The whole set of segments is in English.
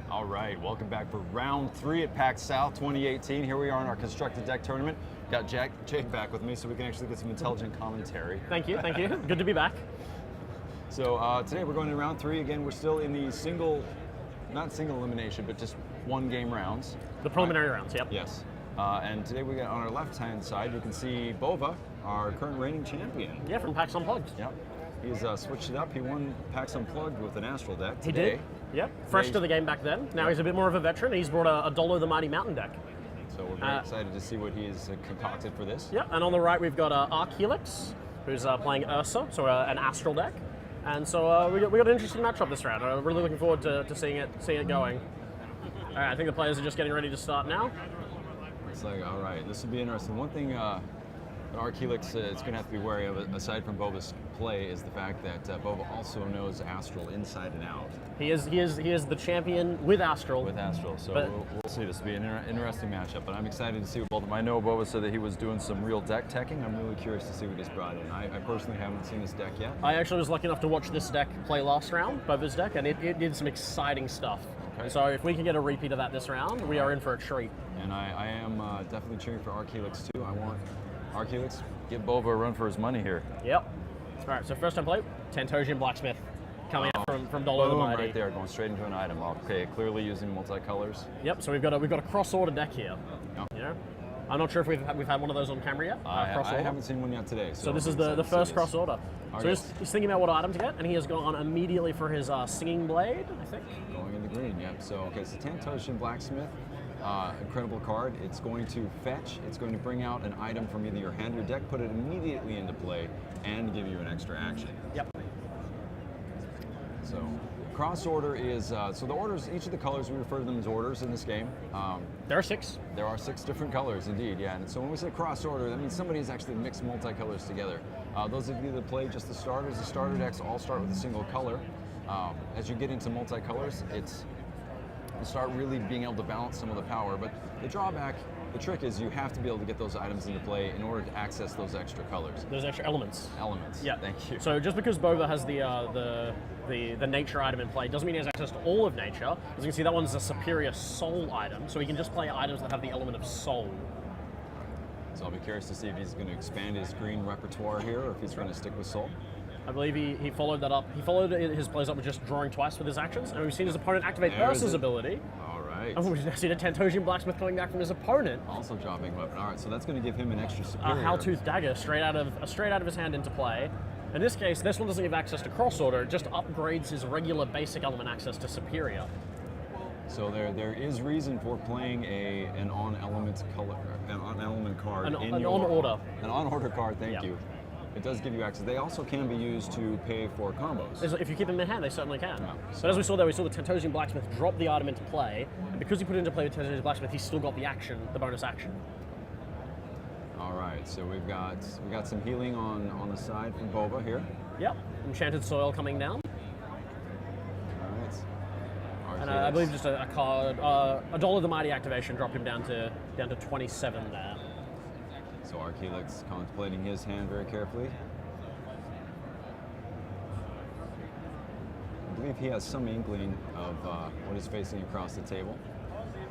All right, welcome back for round 3 at PAX South 2018. Here we are in our constructed deck tournament. Got Jake back with me so we can actually get some intelligent commentary. Thank you, thank you. Good to be back. So today we're going to round 3. Again, we're still in the not single elimination, but just one game rounds. The preliminary rounds, yep. Yes. And today we got on our left-hand side, you can see Bova, our current reigning champion. Yeah, from PAX Unplugged. Yep. He's switched it up. He won PAX Unplugged with an Astral deck He today. did. Yep. Fresh to the game back then. Now he's a bit more of a veteran. He's brought a Dolo the Mighty Mountain deck. So we're very excited to see what he's concocted for this. Yep. And on the right we've got Arc Helix, who's playing Ursa, so an Astral deck. And so we got an interesting matchup this round. I'm really looking forward to seeing it going. All right, I think the players are just getting ready to start now. It's like, all right, this will be interesting. One thing Arc Helix is going to have to be wary of, aside from Bova's play, is the fact that Bova also knows Astral inside and out. He is the champion with Astral. With Astral, so we'll see. This will be an interesting matchup, but I'm excited to see what both of them. I know Bova said that he was doing some real deck teching. I'm really curious to see what he's brought in. I personally haven't seen this deck yet. I actually was lucky enough to watch this deck play last round, Bova's deck, and it did some exciting stuff. Okay. So if we can get a repeat of that this round, we are in for a treat. And I am definitely cheering for Arc Helix too. I want Arc Helix give Bova a run for his money here. Yep. All right, so first time play, Tantosian Blacksmith coming out from Dolo the Mighty. Right there, going straight into an item. Okay, clearly using multicolors. Yep. So we've got a cross order deck here. Yep. You know, I'm not sure if we've had one of those on camera yet. I haven't seen one yet today. So this is the first cross order. So he's thinking about what item to get, and he has gone immediately for his Singing Blade, I think. Going in the green. Yep. So okay, so Tantosian Blacksmith. Incredible card. It's going to fetch, it's going to bring out an item from either your hand or deck, put it immediately into play, and give you an extra action. Yep. So, cross order is, so the orders, each of the colors, we refer to them as orders in this game. There are 6. There are 6 different colors, indeed, yeah. And so when we say cross order, that means somebody has actually mixed multicolors together. Those of you that play just the starter decks all start with a single color. As you get into multicolors, you start really being able to balance some of the power, but the drawback, the trick is you have to be able to get those items into play in order to access those extra colors. Those extra elements. Elements. Yeah. Thank you. So just because Bova has the nature item in play doesn't mean he has access to all of nature. As you can see, that one's a superior soul item, so he can just play items that have the element of soul. So I'll be curious to see if he's going to expand his green repertoire here, or if he's going to stick with soul. I believe he followed that up. He followed his plays up with just drawing twice with his actions, and we've seen his opponent activate Ursa's ability. All right. And we've seen a Tantosian Blacksmith coming back from his opponent. Also dropping weapon. All right, so that's going to give him an extra superior. A Howtooth Dagger straight out of his hand into play. In this case, this one doesn't give access to cross order; it just upgrades his regular basic element access to superior. So there is reason for playing an on element card an on-order. An on-order card. Thank you. It does give you access. They also can be used to pay for combos. If you keep them in hand, they certainly can. Yeah, But as we saw there, we saw the Tantosian Blacksmith drop the item into play, and because he put it into play with Tantosian Blacksmith, he's still got the action, the bonus action. All right, so we got some healing on the side from Bova here. Yep, Enchanted Soil coming down. All right. And I believe just a card, a Dolo the Mighty activation dropped him down to 27 there. So Arc Helix contemplating his hand very carefully. I believe he has some inkling of what is facing across the table.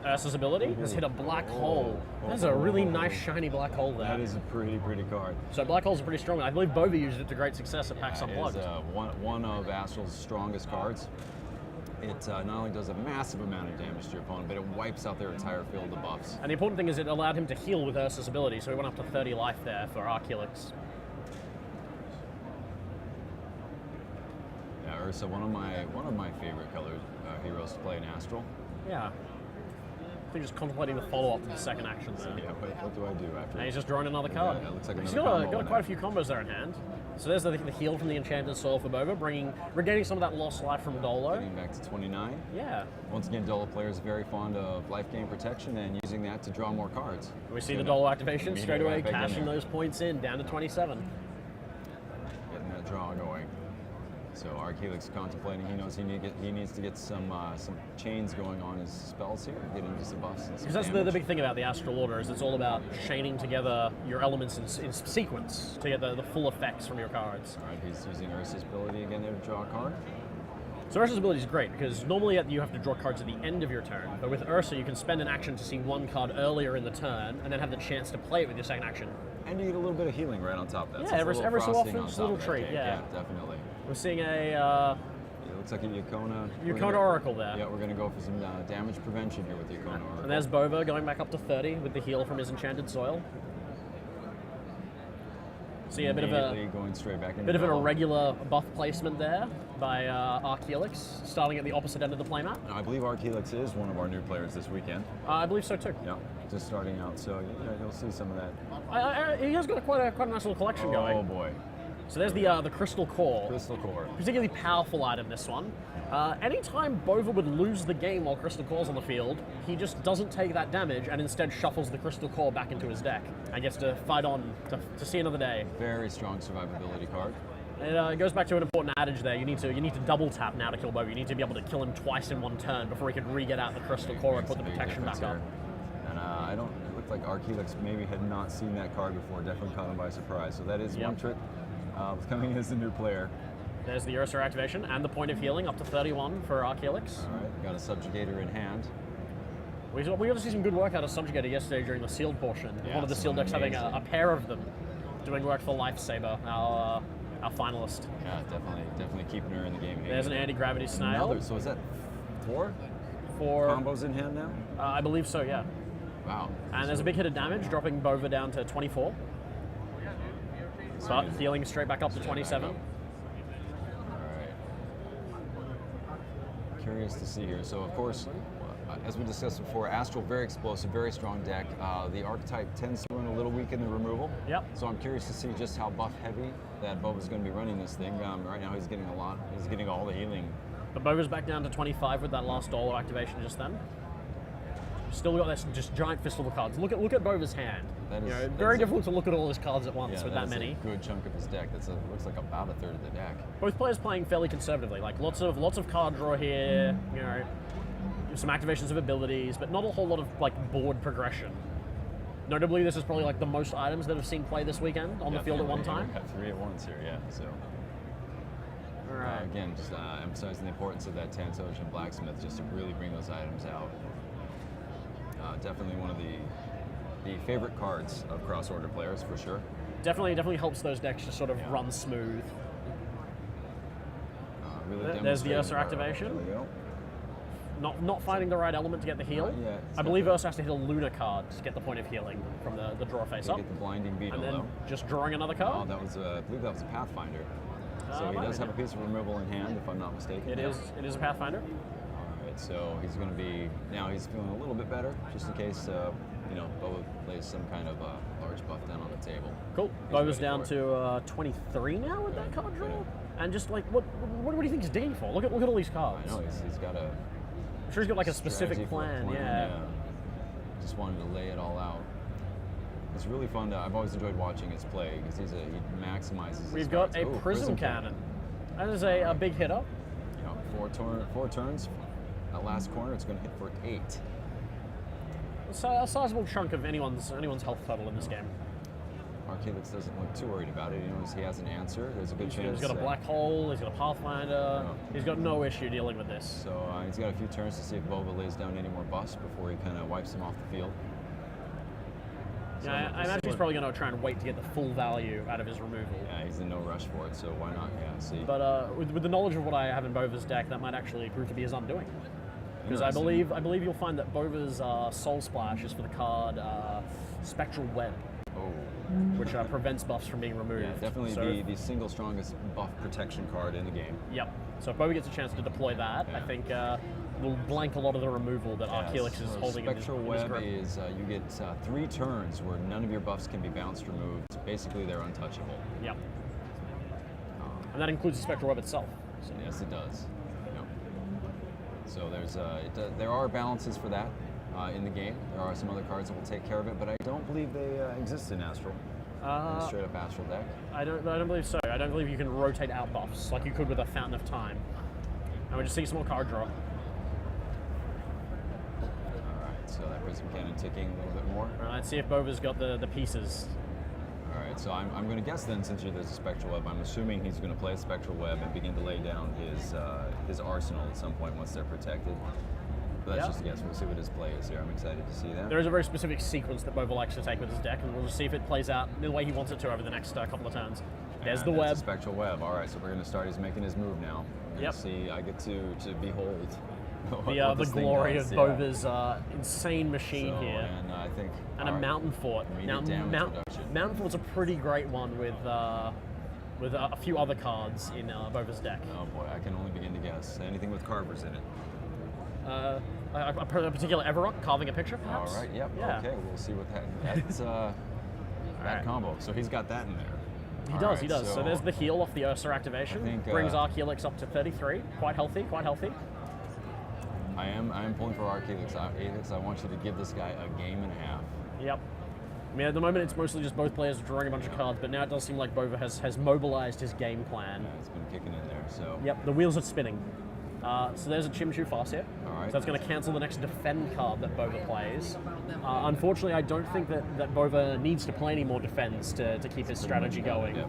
Ursa's ability has hit a black hole. That's a really nice shiny black hole there. That is a pretty card. So black holes are pretty strong. I believe Bova used it to great success at PAX Unplugged. It is one of Astral's strongest cards. It not only does a massive amount of damage to your opponent, but it wipes out their entire field of buffs. And the important thing is it allowed him to heal with Ursa's ability, so he went up to 30 life there for Arc Helix. Yeah, Ursa, one of my favorite colored heroes to play in Astral. Yeah. I think just contemplating the follow-up to the second action there. Yeah, what do I do after? And he's just drawing another card. Yeah, it looks like he's another got quite a few combos there in hand. So there's the heal from the Enchanted Soul for Bova, regaining some of that lost life from Dolo. Getting back to 29. Yeah. Once again, Dolo players are very fond of life gain protection and using that to draw more cards. We see the Dolo activation straight away, cashing those points in, down to 27. Getting that draw going. So Arc Helix contemplating, he knows he needs to get some chains going on his spells here, get into some buffs and some Because that's the big thing about the Astral Order, is it's all about chaining together your elements in sequence to get the full effects from your cards. All right, he's using Ursa's ability again there to draw a card. So Ursa's ability is great because normally you have to draw cards at the end of your turn, but with Ursa you can spend an action to see one card earlier in the turn and then have the chance to play it with your second action. And you get a little bit of healing right on top of that. Yeah, So it's a every little so frosting often on it's a top little of that treat, cake. yeah. Definitely. We're seeing a It looks like a Yukona. Yukona Oracle there. Yeah, we're going to go for some damage prevention here with Yukona Oracle. And there's Bova going back up to 30 with the heal from his Enchanted Soil. So yeah, a bit of going straight back into an battle. irregular buff placement there by Archeolix, starting at the opposite end of the playmat. I believe Archeolix is one of our new players this weekend. I believe so too. Yeah, just starting out, so yeah, you'll see some of that. He has got quite a nice little collection going. Oh boy. So there's the Crystal Core. Crystal Core. Particularly powerful item, this one. Anytime Bova would lose the game while Crystal Core's on the field, he just doesn't take that damage and instead shuffles the Crystal Core back into his deck and gets to fight on to see another day. Very strong survivability card. It goes back to an important adage there. You need to double tap now to kill Bova. You need to be able to kill him twice in one turn before he can re-get out the Crystal Core and put the protection back up. And it looked like Archeolix maybe had not seen that card before. Definitely caught him by surprise. So that is one trick with coming in as a new player. There's the Ursa activation and the point of healing up to 31 for Archeolix. All right, got a Subjugator in hand. We got to see some good work out of Subjugator yesterday during the sealed portion. Yeah, one of the sealed decks having amazing. a pair of them doing work for Lifesaver, our finalist. Yeah, definitely keeping her in the game. There's an anti-gravity snail. Another, so is that four combos in hand now? I believe so, yeah. Wow. And there's a big hit of damage, dropping Bova down to 24. But healing straight back up to 27. Curious to see here. So, of course, as we discussed before, Astral, very explosive, very strong deck. The archetype tends to run a little weak in the removal. Yep. So I'm curious to see just how buff heavy that Bova's going to be running this thing. Right now he's getting a lot. He's getting all the healing. But Bova's back down to 25 with that last dollar activation just then. Still got this just giant fistful of cards. Look at Bova's hand. That is, very difficult to look at all his cards at once with that many. A good chunk of his deck. Looks like about a third of the deck. Both players playing fairly conservatively. Like lots of card draw here. Some activations of abilities, but not a whole lot of like board progression. Notably, this is probably like the most items that have seen play this weekend on the field at one time. Got 3 at once here, yeah. So. All right. Again, just emphasizing the importance of that Tantosh Blacksmith, just to really bring those items out. Definitely one of the favorite cards of cross-order players, for sure. Definitely helps those decks just sort of run smooth. Really There's the Ursa activation. There we go. Not finding the right element to get the heal. Yeah, I believe Ursa has to hit a Luna card to get the point of healing from the draw face up. Get the Blinding Beetle, And then though. just drawing another card. Oh, that was I believe that was a Pathfinder. So he does have a piece of removal in hand, if I'm not mistaken. It is a Pathfinder. Alright, so he's going to be, now he's feeling a little bit better, just in case, Boba plays some kind of large buff down on the table. Cool. Bova's down to 23 now with that card draw. And just like, what do you think he's digging for? Look at all these cards. I know, he's got a... I'm sure he's got like a specific strategy for a plan, yeah. Just wanted to lay it all out. It's really fun I've always enjoyed watching his play, because he maximizes his We've got cards. a Prism Cannon. That is a big hitter. Four turns. That last corner, it's going to hit for 8. So a sizable chunk of anyone's health total in this game. Archeolix doesn't look too worried about it. He knows he has an answer. There's a good chance. He's got a black hole. He's got a Pathfinder. Yeah. He's got no issue dealing with this. So he's got a few turns to see if Bova lays down any more buffs before he kind of wipes him off the field. So Yeah, I imagine he's probably going to try and wait to get the full value out of his removal. Yeah, he's in no rush for it, so why not? Yeah, see. But with the knowledge of what I have in Bova's deck, that might actually prove to be his undoing. Because I believe you'll find that Bova's Soul Splash is for the card Spectral Web, which prevents buffs from being removed. Yeah, definitely the single strongest buff protection card in the game. Yep. So if Bova gets a chance to deploy that, I think will blank a lot of the removal that Archeolix is holding in his Spectral grip. Web is you get 3 turns where none of your buffs can be bounced removed. Basically, they're untouchable. Yep. And that includes the Spectral Web itself. So. Yes, it does. Yep. So there are balances for that in the game. There are some other cards that will take care of it, but I don't believe they exist in Astral. In a straight up Astral deck. I don't believe so. I don't believe you can rotate out buffs like you could with a Fountain of Time. And we just see some more card draw. Alright, so that Prism Cannon ticking a little bit more. All right, let's see if Bova's got the pieces. Alright, right, so I'm going to guess then, since there's a Spectral Web, I'm assuming he's going to play a Spectral Web and begin to lay down his arsenal at some point once they're protected. But that's just a guess. We'll see what his play is here. I'm excited to see that. There is a very specific sequence that Bova likes to take with his deck, and we'll just see if it plays out the way he wants it to over the next couple of turns. There's the web. A Spectral Web. All right, so we're going to start. He's making his move now. Yep. See, I get to behold the glory of Bova's insane machine here. And I think. And a Mountain Fort. Now, Mountain Fort's a pretty great one with a few other cards in Bova's deck. Oh boy, I can only begin to guess. Anything with carvers in it. A particular Everrock carving a picture, perhaps? All right, yep. Yeah. Okay, we'll see what that's that combo. So he's got that in there. He does, he does. So there's the heal off the Ursa activation. I think, brings Archeolix up to 33. Quite healthy, quite healthy. I am pulling for Archeolix. Archeolix, I want you to give this guy a game and a half. Yep. I mean, at the moment, it's mostly just both players drawing a bunch of cards, but now it does seem like Bova has mobilized his game plan. Yeah, it's been kicking in there, so. Yep, the wheels are spinning. So there's a Chimchu Farseer. All right. So that's going to cancel the next defend card that Bova plays. Unfortunately, I don't think that Bova needs to play any more defends to keep his strategy going. Yep.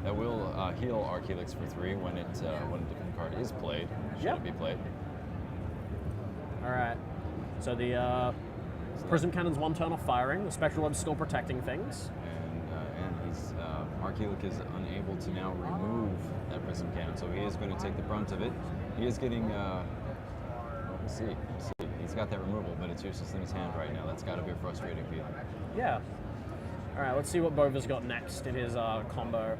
That will heal Archeolix for 3 when a defend card is played. Should it be played? All right. So the Prism Cannon's 1 turn off firing. The Spectral Web's still protecting things. And he's Archeolix is unable to now remove that Prism Cannon, so he is going to take the brunt of it. He is getting. Let's see. He's got that removal, but it's useless in his hand right now. That's got to be a frustrating feeling. Yeah. All right. Let's see what Bova's got next in his combo.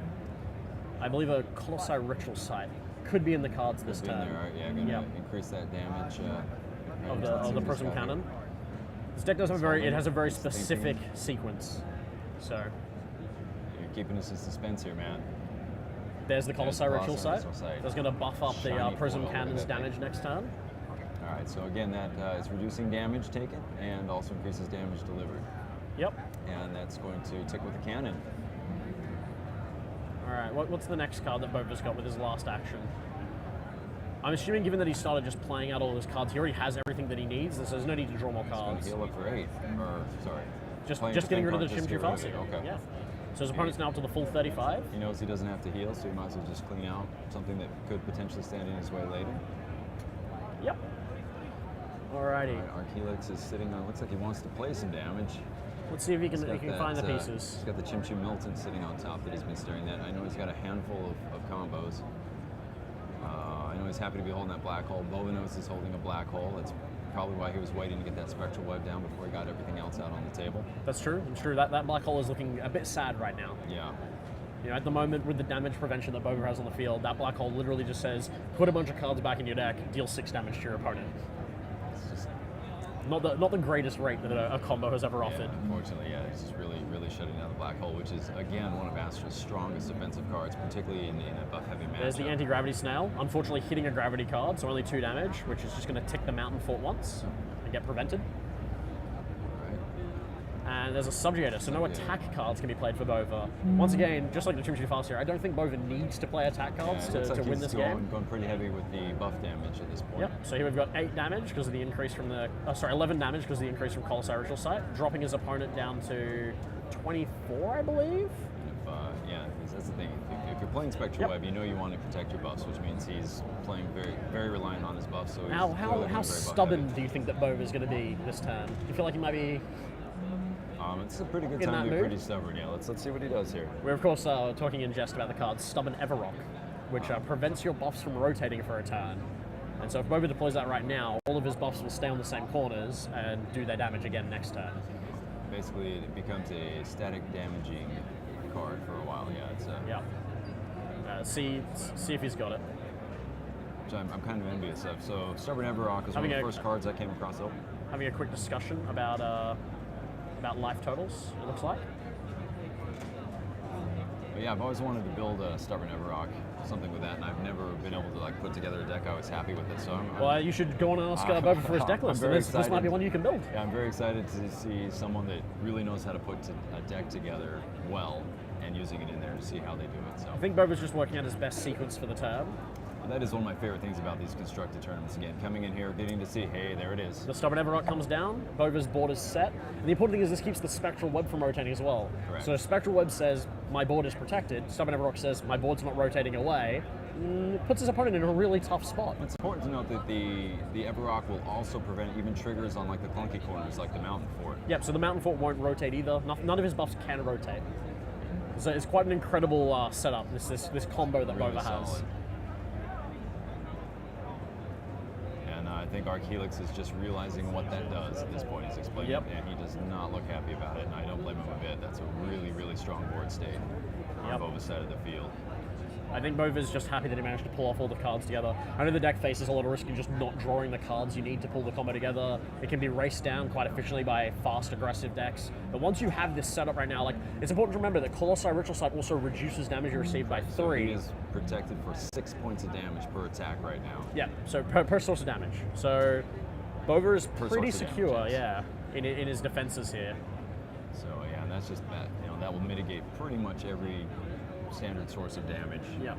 I believe a Colossi Ritual Site could be in the cards this turn. There, right? Yeah, going to increase that damage. Of the Prism Cannon. This deck does have a very specific sequence. So you're keeping us in suspense here, man. There's the Colossi Ritual Site. That's going to buff up the Shiny Prism foil, Cannon's damage next turn. All right, so again, that is reducing damage taken and also increases damage delivered. Yep. And that's going to tick with the cannon. All right, what's the next card that Bova's got with his last action? I'm assuming, given that he started just playing out all his cards, he already has everything that he needs, so there's no need to draw more cards. He's going to heal up for 8. Or, sorry. Just getting rid of the Chimchu Farseer. Okay. Yeah. So his opponent's now up to the full 35. He knows he doesn't have to heal, so he might as well just clean out something that could potentially stand in his way later. Yep. Alrighty. Archeolix is sitting on, looks like he wants to play some damage. Let's see if he can find the pieces. He's got the Chimchu Milton sitting on top that he's been staring at. I know he's got a handful of combos. I know he's happy to be holding that black hole. Bova knows he's holding a black hole. That's probably why he was waiting to get that Spectral Web down before he got everything else out on the table. That's true. It's true. That black hole is looking a bit sad right now. Yeah. You know, at the moment, with the damage prevention that Bova has on the field, that black hole literally just says, put a bunch of cards back in your deck, deal 6 damage to your opponent. It's just not the greatest rate that a combo has ever offered. Unfortunately, yeah, it's just really shutting down the black hole, which is, again, one of Astra's strongest defensive cards, particularly in a buff-heavy matchup. There's the Anti-Gravity Snail, unfortunately hitting a gravity card, so only 2 damage, which is just going to tick the Mountain Fort once and get prevented. And there's a Subjugator, so no attack cards can be played for Bova. Once again, just like the Chimchu Farseer, I don't think Bova needs to play attack cards to win this game. Going pretty heavy with the buff damage at this point. Yep, so here we've got 8 damage because of the increase from the... 11 damage because of the increase from Colossi Ritual Site, dropping his opponent down to 24, I believe? That's the thing. If you're playing Spectral Web, you know you want to protect your buffs, which means he's playing very, very reliant on his buffs. So how stubborn do you think that Bova's going to be this turn? Do you feel like he might be... It's a pretty good time to be pretty stubborn, yeah. Let's see what he does here. We're, of course, talking in jest about the card Stubborn Everrock, which prevents your buffs from rotating for a turn. And so if Bova deploys that right now, all of his buffs will stay on the same corners and do their damage again next turn. Basically, it becomes a static damaging card for a while, yeah. It's see if he's got it. Which I'm kind of envious of. So Stubborn Everrock is one of the first cards I came across. Having a quick discussion about life totals, it looks like. But yeah, I've always wanted to build a Stubborn Everrock, something with that, and I've never been able to put together a deck I was happy with it. So you should go on and ask Bova for his deck list. This might be one you can build. Yeah, I'm very excited to see someone that really knows how to put a deck together well and using it in there to see how they do it. So I think Bova's just working out his best sequence for the turn. That is one of my favorite things about these constructed tournaments. Again, coming in here, getting to see, hey, there it is. The Stubborn Everrock comes down, Bova's board is set, and the important thing is this keeps the Spectral Web from rotating as well. Correct. So Spectral Web says, my board is protected, Stubborn Everrock says, my board's not rotating away, puts his opponent in a really tough spot. It's important to note that the Everrock will also prevent even triggers on like the clunky corners, like the Mountain Fort. Yep, so the Mountain Fort won't rotate either. None of his buffs can rotate. So it's quite an incredible setup, this combo that Really Bova has. solid. And I think Arc Helix is just realizing what that does at this point. He's explaining Yep. it, and he does not look happy about it, and I don't blame him a bit. That's a really, really strong board state on Yep. Bova's side of the field. I think Bova's just happy that he managed to pull off all the cards together. I know the deck faces a lot of risk in just not drawing the cards you need to pull the combo together. It can be raced down quite efficiently by fast, aggressive decks. But once you have this setup right now, like it's important to remember that Colossi Ritual Sight also reduces damage you receive by 3. He is protected for 6 points of damage per attack right now. Yeah, so per source of damage. So Bova is Per pretty source of secure, damage, yes. yeah, in his defenses here. So yeah, and that's just that. That will mitigate pretty much every standard source of damage. Yeah.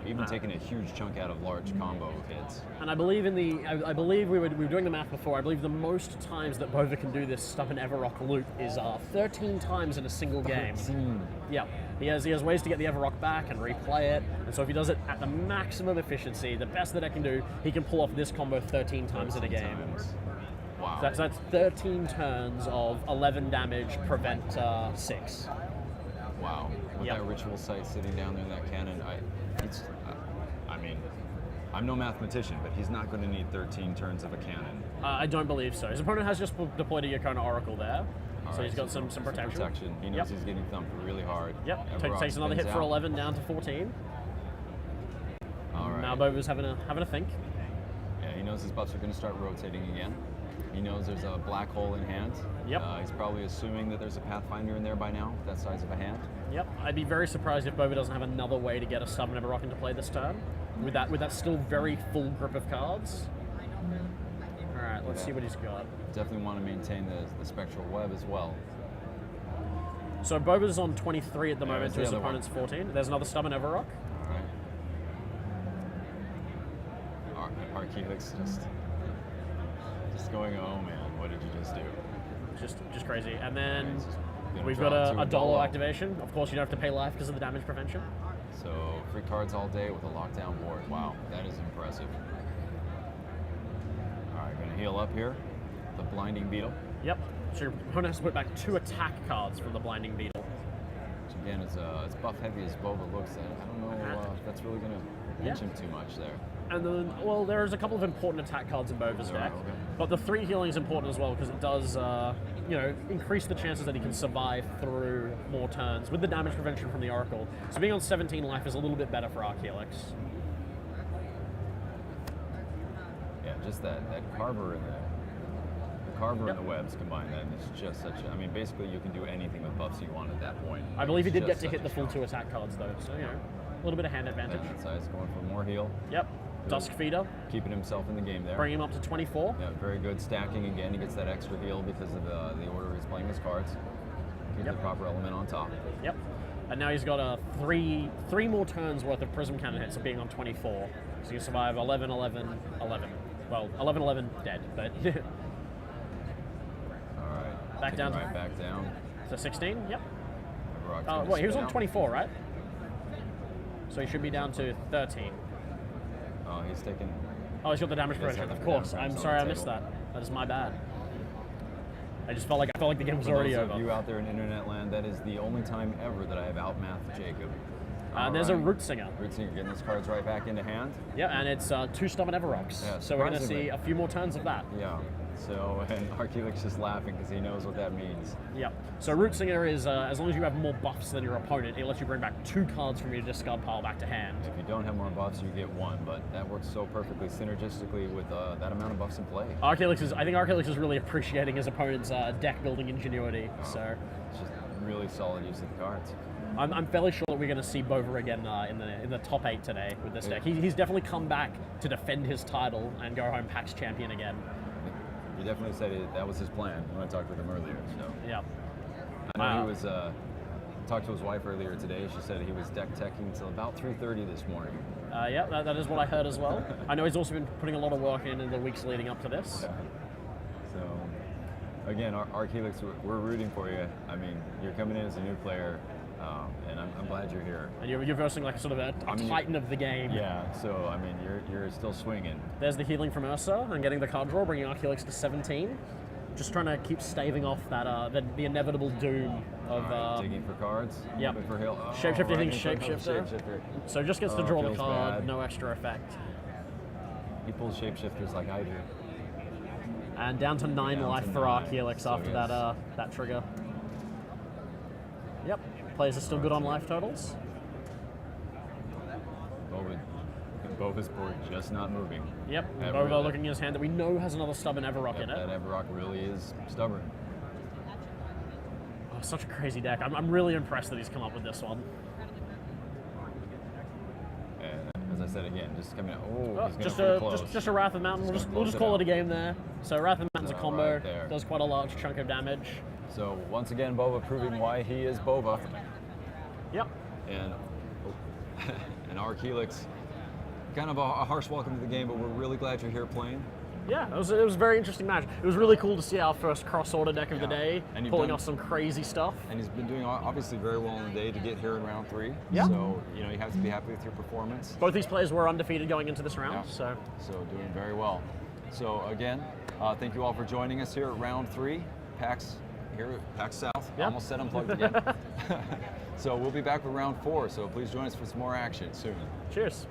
Even taking a huge chunk out of large combo hits. And I believe I believe we were doing the math before. I believe the most times that Bova can do this Stubborn Everrock loop is 13 times in a single game. Yeah, he has ways to get the Everrock back and replay it. And so if he does it at the maximum efficiency, the best that I can do, he can pull off this combo 13 times in a game. Wow. So that's 13 turns of 11 damage, prevent 6. Wow. With Yep. that ritual sight sitting down there in that cannon, I mean, I'm no mathematician, but he's not going to need 13 turns of a cannon. I don't believe so. His opponent has just deployed a Yokona Oracle there. All So right, he's got some protection. He knows Yep. he's getting thumped really hard. Yep, Everrock takes another hit spins for out. 11 down to 14. All right. Now Bova's having a think. Yeah, he knows his buffs are going to start rotating again. He knows there's a black hole in hand. Yep. He's probably assuming that there's a Pathfinder in there by now, that size of a hand. Yep, I'd be very surprised if Bova doesn't have another way to get a Stubborn Everrock into play this turn. With that still very full grip of cards. All right, let's see what he's got. Definitely want to maintain the spectral web as well. So Bova's on 23 at the moment There's to his the other opponent's 14. There's another Stubborn Everrock. All right. Arc Helix just going, oh man, what did you just do? Just crazy. And then Gonna we've draw got to a Dolo Dolo. activation. Of course, you don't have to pay life because of the damage prevention. So free cards all day with a lockdown board. Wow, that is impressive. All right, gonna heal up here. The Blinding Beetle, Yep. So your opponent has to put back 2 attack cards from the Blinding Beetle. which again is as buff heavy as Bova looks. I don't know if that's really gonna pinch him too much there. And then, well, there's a couple of important attack cards in Bova's There are, deck. okay. But the 3 healing is important as well because it does, increase the chances that he can survive through more turns with the damage prevention from the Oracle. So being on 17 life is a little bit better for Arc Helix. Yeah, just that carver and the carver and the webs combined. That is just such. Basically you can do anything with buffs you want at that point. I believe he It's did get just to hit such the a full strong- 2 attack cards though, so a little bit of hand advantage. That size going for more heal, Yep. Dusk Feeder, keeping himself in the game there. bring him up to 24. Yeah, very good stacking again. He gets that extra heal because of the order he's playing his cards. Keep Yep. the proper element on top. Yep. And now he's got a three more turns worth of Prism Cannon hits of being on 24. So you survive 11, 11, 11. Well, 11, 11 dead, but All right. Back Take down him to- right back down. so 16. Yep. Rock's gonna Wait, he was spin on out. 24, right? So he should be down to 13. Oh, he's taking. Oh, he's got the damage He does prevention. have Of the course. damage I'm on sorry the I missed table. that. That is my bad. I just felt like the game was For already those over. of you out there in internet land, that is the only time ever that I have outmathed Jacob. And there's a Alright. Root Singer. Root Singer getting those cards right back into hand. Yeah, and it's 2 Stubborn Everrocks. Yeah, So we're going to surprisingly. see a few more turns of that. Yeah. So, and Arc Helix just laughing because he knows what that means. Yep. So Root Singer is, as long as you have more buffs than your opponent, it lets you bring back 2 cards from your discard pile back to hand. If you don't have more buffs, you get 1, but that works so perfectly synergistically with that amount of buffs in play. I think Arc Helix is really appreciating his opponent's deck building ingenuity. So It's just really solid use of the cards. I'm fairly sure that we're going to see Bova again in the top 8 today with this deck. He's definitely come back to defend his title and go home PAX champion again. He definitely said that was his plan when I talked with him earlier. So Yeah. I know he was talked to his wife earlier today. She said he was deck teching until about 3:30 this morning. Yeah, that is what I heard as well. I know he's also been putting a lot of work in the weeks leading up to this. Yeah. So, again, Arc Helix, we're rooting for you. I mean, you're coming in as a new player, and I'm glad you're here. And you're versing like sort of a titan of the game. Yeah, so, I mean, you're still swinging. There's the healing from Ursa and getting the card draw, bringing Arc Helix to 17. Just trying to keep staving off that the inevitable doom of digging for cards. Yep. For heal. Shapeshifter thinks right in front of Shapeshifter. So just gets to draw the feels card, bad. no extra effect. He pulls shapeshifters like I do. And down to 9 Down life to for 9. Arc Helix So after yes. that trigger. Yep, players are still good on life totals. Bova's board just not moving. Yep, Ever Bova really. looking at his hand that we know has another stubborn Everrock in it. That Everrock really is stubborn. Oh, such a crazy deck. I'm really impressed that he's come up with this one. And as I said again, just coming out. Oh, He's gonna close. just a Wrath of Mountain. We'll just call it a game there. So Wrath of Mountain's a combo, right there. does quite a large chunk of damage. So once again, Bova proving why he is Bova. Yep. And and Arc Helix, kind of a harsh welcome to the game, but we're really glad you're here playing. Yeah, it was a very interesting match. It was really cool to see our first cross-order deck of the Yeah. day, And you've pulling done- off some crazy stuff. And he's been doing obviously very well in the day to get here in round 3. Yeah. So, you know, you have to be happy with your performance. Both these players were undefeated going into this round, Yeah. so doing very well. So again, thank you all for joining us here at round 3, PAX here at PAX South. Yeah. Almost said unplugged again. So we'll be back with round 4. So please join us for some more action soon. cheers.